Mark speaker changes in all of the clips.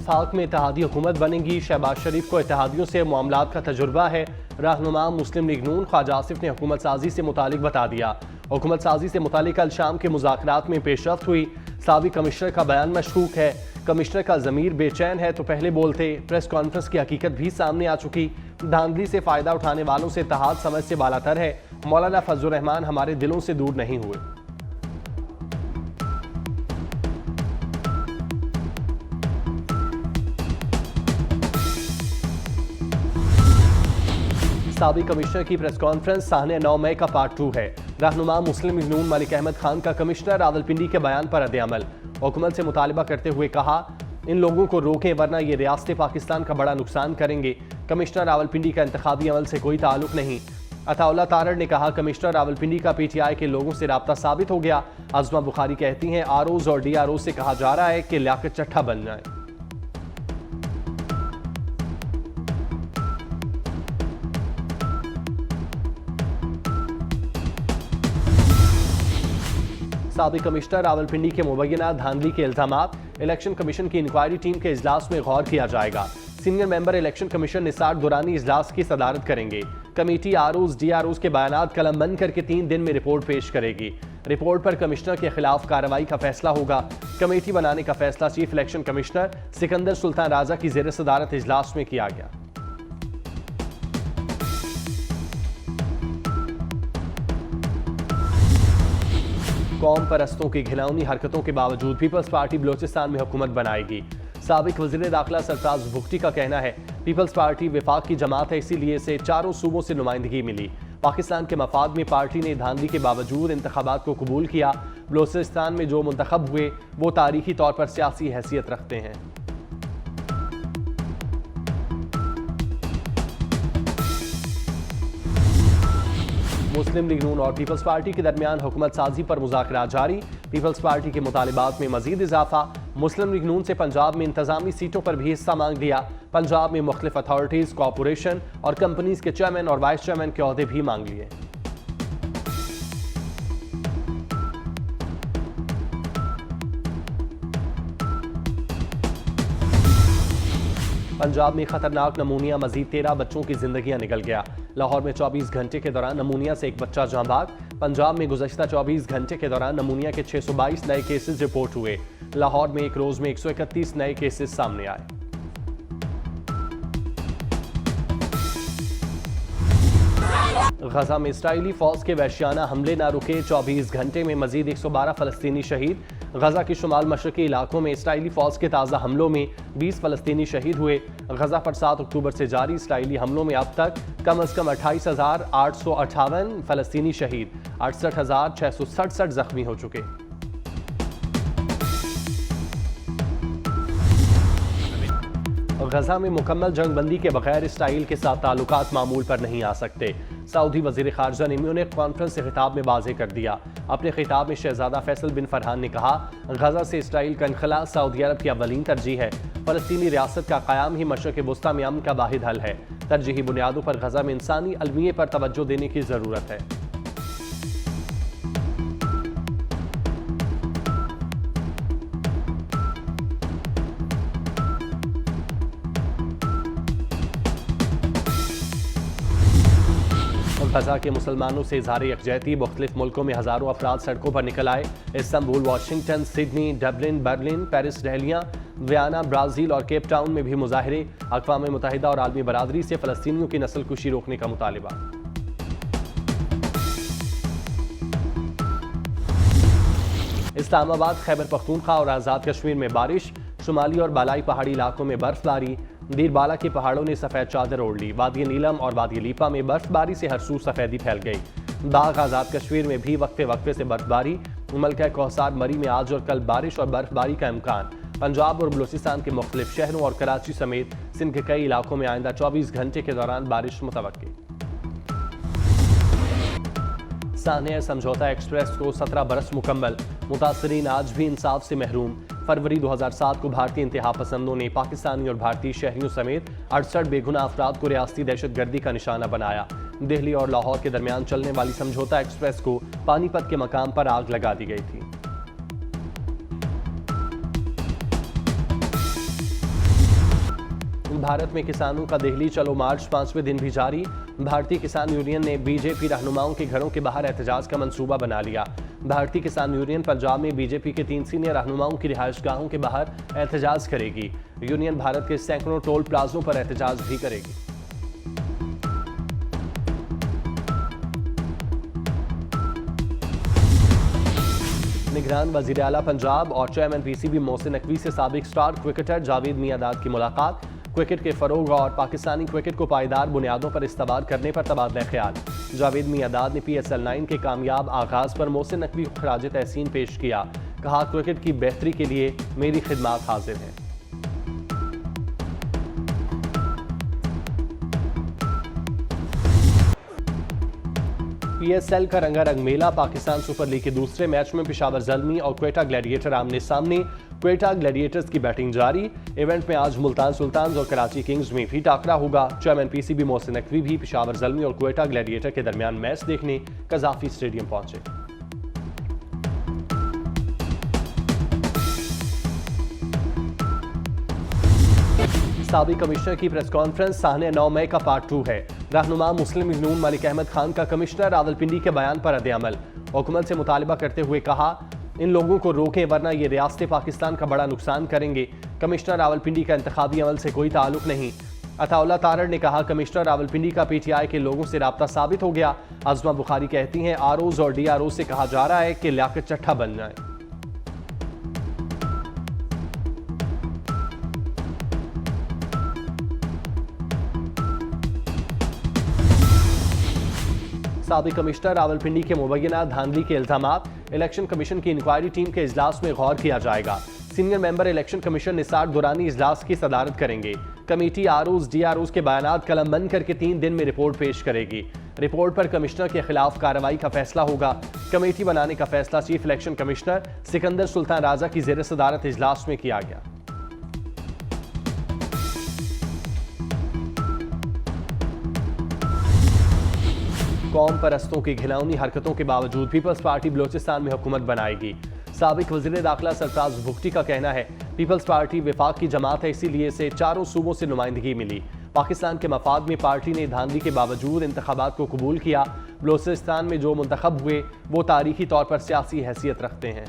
Speaker 1: वफाक में इत्तेहादी हुकूमत बनेगी। शहबाज शरीफ को इत्तेहादियों से मामलात का तजुर्बा है। रहनुमा मुस्लिम लीग नून ख्वाजा आसिफ ने हुकूमत साजी से मुतालिक बता दिया। हुकूमत साजी से मुतालिक कल शाम के मुज़ाकरात में पेशरफ्त हुई। साबिक कमिश्नर का बयान मशकूक है। कमिश्नर का ज़मीर बेचैन है तो पहले बोलते। प्रेस कॉन्फ्रेंस की हकीकत भी सामने आ चुकी। धांधली से फ़ायदा उठाने वालों से इत्तेहाद समझ से बालातर है। मौलाना फजलुर रहमान हमारे दिलों से दूर नहीं हुए। साबिक कमिश्नर की प्रेस कॉन्फ्रेंस साहने 9 मई का पार्ट 2 है। रहनुमा मुस्लिम लीग नून मलिक अहमद खान का कमिश्नर रावलपिंडी के बयान पर रद्द-ए-अमल। हुकूमत से मुतालबा करते हुए कहा, इन लोगों को रोकें वरना ये रियासत पाकिस्तान का बड़ा नुकसान करेंगे। कमिश्नर रावलपिंडी का इंतखाबी अमल से कोई ताल्लुक नहीं। अताउल्लाह तारड़ ने कहा, कमिश्नर रावलपिंडी का PTI के लोगों से राब्ता साबित हो गया। अज़मा बुखारी कहती हैं, ROs और DROs से कहा जा रहा है कि लियाकत चट्ठा बन जाए। साबिक कमिश्नर रावलपिंडी के मुबैना धांधली के इल्जामात। इलेक्शन कमीशन की इंक्वायरी टीम के इजलास में गौर किया जाएगा। Senior member election commission Nisar Durrani इजलास की सदारत करेंगे। कमेटी ROs DROs के बयानात कलमबंद करके 3 दिन में रिपोर्ट पेश करेगी। रिपोर्ट पर कमिश्नर के खिलाफ कार्रवाई का फैसला होगा। कमेटी बनाने का फैसला chief election commissioner Sikandar Sultan Raja की जेर सदारत इजलास में किया गया। कौम परस्तों की घिनौनी हरकतों के बावजूद पीपल्स पार्टी बलोचिस्तान में हुकूमत बनाएगी। साबिक वज़ीर दाखिला सरताज भुगटी का कहना है, पीपल्स पार्टी विफाक की जमात है, इसीलिए इसे चारों सूबों से नुमाइंदगी मिली। पाकिस्तान के मफाद में पार्टी ने धांधली के बावजूद इंतखाबात को कबूल किया। बलोचिस्तान में जो मुंतखब हुए वो तारीखी तौर पर सियासी हैसियत रखते हैं। मुस्लिम लीग नून और पीपल्स पार्टी के दरमियान हुकूमत साजी पर मुज़ाकरात जारी। पीपल्स पार्टी के मुतालिबात में मजीद इजाफा। मुस्लिम लीग नून से पंजाब में इंतजामी सीटों पर भी हिस्सा मांग लिया। पंजाब में मुख्तलिफ अथॉरिटीज़, कॉरपोरेशन और कंपनीज के चेयरमैन और वाइस चेयरमैन के ओहदे भी मांग लिए। पंजाब में खतरनाक नमूनिया, मजीद 13 बच्चों की जिंदगियां निकल गया। लाहौर में 24 घंटे के दौरान नमूनिया से एक बच्चा जांबाग। पंजाब में गुज़श्ता 24 घंटे के दौरान नमूनिया के 622 नए केसेस रिपोर्ट हुए। लाहौर में एक रोज में 131 नए केसेस सामने आए। गजा में इस्राइली फौज के वहशियाना हमले ना रुके। 24 घंटे में मजीद 112 फलस्तीनी शहीद। गजा के शुमाल मशरकी इलाकों में इस्राइली फौज के ताज़ा हमलों में 20 फलस्तीनी शहीद हुए। गजा पर 7 अक्टूबर से जारी इस्राइली हमलों में अब तक कम अज कम 28,858 फलस्तीनी शहीद, 68,667 जख्मी हो चुके। गजा में मुकम्मल जंगबंदी के बगैर इसराइल के साथ ताल्लुकात मामूल पर नहीं आ सकते। सऊदी वजीर खारजा ने म्यूनिख कॉन्फ्रेंस से खिताब में वाज़ेह कर दिया। अपने खिताब में शहजादा फैसल बिन फरहान ने कहा, गजा से इसराइल का इनखला सऊदी अरब की अव्वलीन तरजीह है। फ़लस्तीनी रियासत का क़याम ही मशरक़ वस्ता में अमन का वाहिद हल है। तरजीही बुनियादों पर गजा में इंसानी अलमिये पर तवज्जो देने की ज़रूरत है। गजा के मुसलमानों से इज़हार यकजहती। मुख्तलिफ मुल्कों में हज़ारों अफराद सड़कों पर निकल आए। Istanbul, Washington, Sydney, Dublin, Berlin, Paris, dahlia, Vienna, Brazil और केप टाउन में भी मुजाहिरे। अक़वाम मुत्तहिदा और आलमी बरादरी से फ़लस्तीनियों की नस्लकुशी रोकने का मुतालिबा। इस्लामाबाद, खैबर पख्तूनख्वा और आज़ाद कश्मीर में बारिश। शुमाली और बालाई पहाड़ी इलाकों में बर्फबारी। दीरबाला के पहाड़ों ने सफ़ेद चादर ओढ़ ली। वादी नीलम और वादी लीपा में बर्फबारी से हरसू सफ़ेदी फैल गई। बाग आज़ाद कश्मीर में भी वक्फे वक्फे से बर्फबारी। मलका कोहसार मरी में आज और कल बारिश और बर्फबारी का इम्कान। पंजाब और बलूचिस्तान के मुख्तलिफ शहरों और कराची समेत सिंध के कई इलाकों में आइंदा 24 घंटे के दौरान बारिश मुतवक्की। सानिया समझौता एक्सप्रेस को 17 बरस मुकम्मल। मुतासरीन आज भी इंसाफ से महरूम। फरवरी 2007 को भारतीय इंतहा पसंदों ने पाकिस्तानी और भारतीय शहरियों समेत 68 बेगुनाह अफराद को रियासती दहशतगर्दी का निशाना बनाया। दिल्ली और लाहौर के दरमियान चलने वाली समझौता एक्सप्रेस को पानीपत के मकाम पर आग लगा दी गई थी। भारत में किसानों का दिल्ली चलो मार्च 5वें दिन भी जारी। भारतीय किसान यूनियन ने बीजेपी रहनुमाओं के घरों के बाहर एहतजाज का मंसूबा बना लिया। भारतीय किसान यूनियन पंजाब में बीजेपी के 3 सीनियर रहनुमाओं की रिहायशगाहों के बाहर एहतजाज करेगी। यूनियन भारत के सैकड़ों टोल प्लाजों पर एहतजाज भी करेगी। निगरान वजीर आला पंजाब और चेयरमैन पीसीबी मोहसिन नकवी से साबिक स्टार क्रिकेटर जावेद मियांदाद की मुलाकात। क्रिकेट के फरोग और पाकिस्तानी क्रिकेट को पायदार बुनियादों पर इस्तेमाल करने पर तबादला ख्याल। जावेद मियांदाद ने PSL 9 के कामयाब आगाज पर मोहसिन नकवी को खराज तहसीन पेश किया। कहा, क्रिकेट की बेहतरी के लिए मेरी खिदमत हाजिर है। PSL का रंगारंग मेला। पाकिस्तान सुपर लीग के दूसरे मैच में पेशावर ज़ल्मी और क्वेटा ग्लैडिएटर आमने सामने। क्वेटा ग्लैडिएटर्स की बैटिंग जारी। इवेंट में आज मुल्तान सुल्तान्स और कराची किंग्स में भी टाकरा होगा। चेयरमैन PCB मोहसिन नकवी भी पेशावर ज़ल्मी और क्वेटा ग्लैडिएटर के दरमियान मैच देखने कज़ाफी स्टेडियम पहुंचे। साबिक कमिश्नर की प्रेस कॉन्फ्रेंस। साहने 9 मई का पार्ट 2 है। रहनुमा मुस्लिम लीग नून मलिक अहमद खान का कमिश्नर रावलपिंडी के बयान पर रद्द-ए-अमल। हुकूमत से मुतालिबा करते हुए कहा, इन लोगों को रोकें वरना ये रियासत पाकिस्तान का बड़ा नुकसान करेंगे। कमिश्नर रावलपिंडी का इंतखाबी अमल से कोई ताल्लुक नहीं। अताउल्लाह तारड़ ने कहा, कमिश्नर रावलपिंडी का PTI के लोगों से राब्ता साबित हो गया। आज़मा बुखारी कहती हैं, ROs और DROs से कहा जा रहा है कि लियाकत चट्ठा बन जाए। साबिक कमिश्नर रावलपिंडी के मुबैना धांधली के इल्जामात। इलेक्शन कमीशन की इंक्वायरी टीम के इजलास में गौर किया जाएगा। Senior member election commission Nisar Durrani इजलास की सदारत करेंगे। कमेटी ROs DROs के बयानात कलमबंद करके 3 दिन में रिपोर्ट पेश करेगी। रिपोर्ट पर कमिश्नर के खिलाफ कार्रवाई का फैसला होगा। कमेटी बनाने का फैसला chief election commissioner Sikandar Sultan Raja की ज़ेर सदारत इजलास में किया गया। कौम परस्तों की घिनौनी हरकतों के बावजूद पीपल्स पार्टी बलोचिस्तान में हुकूमत बनाएगी। साबिक वज़ीर दाखिला सरफराज भुगटी का कहना है, पीपल्स पार्टी विफाक की जमात है, इसीलिए इसे चारों सूबों से नुमाइंदगी मिली। पाकिस्तान के मफाद में पार्टी ने धांधली के बावजूद इंतखाबात को कबूल किया। बलोचिस्तान में जो मुंतखब हुए वो तारीखी तौर पर सियासी हैसियत रखते हैं।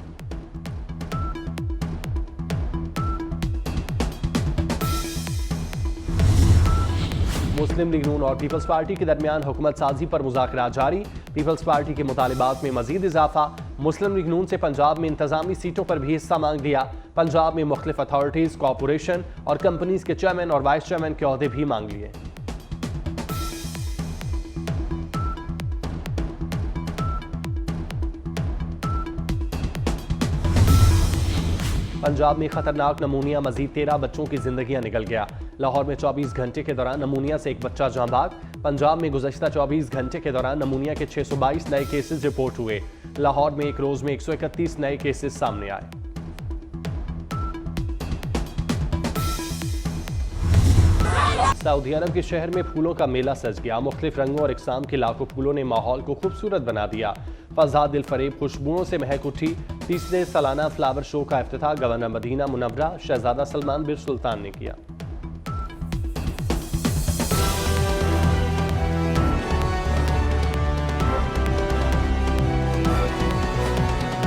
Speaker 1: मुस्लिम लीग नून और पीपल्स पार्टी के दरमियान हुकूमत साजी पर मुज़ाकरात जारी। पीपल्स पार्टी के मुतालिबात में मजीद इजाफा। मुस्लिम लीग नून से पंजाब में इंतजामी सीटों पर भी हिस्सा मांग लिया। पंजाब में मुख्तलिफ अथॉरिटीज, कॉरपोरेशन और कंपनीज के चेयरमैन और वाइस चेयरमैन के ओहदे भी मांग लिए। पंजाब में खतरनाक नमूनिया, मजीद 13 बच्चों की जिंदगियां निकल गया। लाहौर में 24 घंटे के दौरान नमूनिया से एक बच्चा जाँ बाग। पंजाब में गुज़श्ता 24 घंटे के दौरान नमूनिया के 622 नए केसेस रिपोर्ट हुए। लाहौर में एक रोज में 131 नए केसेस सामने आए। सऊदी अरब के शहर में फूलों का मेला सज गया। मुख्तलिफ रंगों और इकसाम के लाखों फूलों ने माहौल को खूबसूरत बना दिया। फज़ा दिल फरेब खुशबुओं से महक उठी। 30वें सालाना फ्लावर शो का इफ्तिताह गवर्नर मदीना मुनव्वरा शहजादा सलमान बिन सुल्तान ने किया।